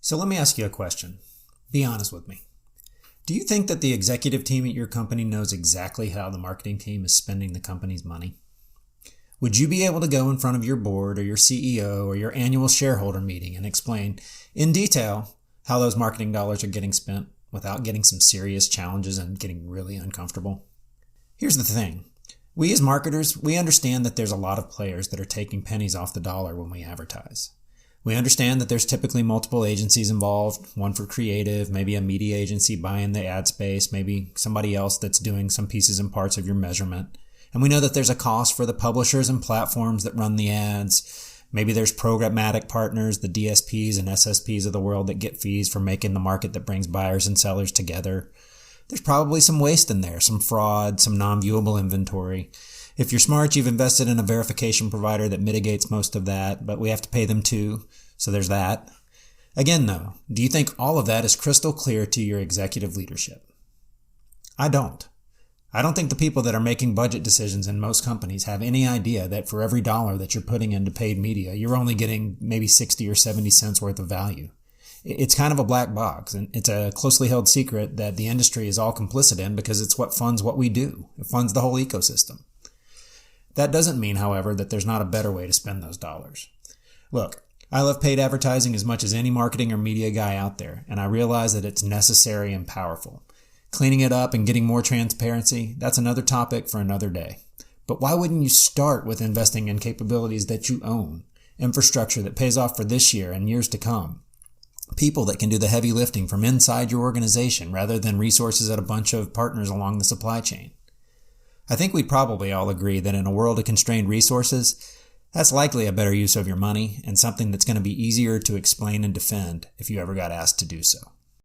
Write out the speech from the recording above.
So let me ask you a question. Be honest with me. Do you think that the executive team at your company knows exactly how the marketing team is spending the company's money? Would you be able to go in front of your board or your CEO or your annual shareholder meeting and explain in detail how those marketing dollars are getting spent without getting some serious challenges and getting really uncomfortable? Here's the thing. We as marketers, we understand that there's a lot of players that are taking pennies off the dollar when we advertise. We understand that there's typically multiple agencies involved, one for creative, maybe a media agency buying the ad space, maybe somebody else that's doing some pieces and parts of your measurement. And we know that there's a cost for the publishers and platforms that run the ads. Maybe there's programmatic partners, the DSPs and SSPs of the world that get fees for making the market that brings buyers and sellers together. There's probably some waste in there, some fraud, some non-viewable inventory. If you're smart, you've invested in a verification provider that mitigates most of that, but we have to pay them too, so there's that. Again, though, do you think all of that is crystal clear to your executive leadership? I don't. I don't think the people that are making budget decisions in most companies have any idea that for every dollar that you're putting into paid media, you're only getting maybe 60 or 70 cents worth of value. It's kind of a black box, and it's a closely held secret that the industry is all complicit in because it's what funds what we do. It funds the whole ecosystem. That doesn't mean, however, that there's not a better way to spend those dollars. Look, I love paid advertising as much as any marketing or media guy out there, and I realize that it's necessary and powerful. Cleaning it up and getting more transparency, that's another topic for another day. But why wouldn't you start with investing in capabilities that you own, infrastructure that pays off for this year and years to come, people that can do the heavy lifting from inside your organization rather than resources at a bunch of partners along the supply chain? I think we'd probably all agree that in a world of constrained resources, that's likely a better use of your money and something that's going to be easier to explain and defend if you ever got asked to do so.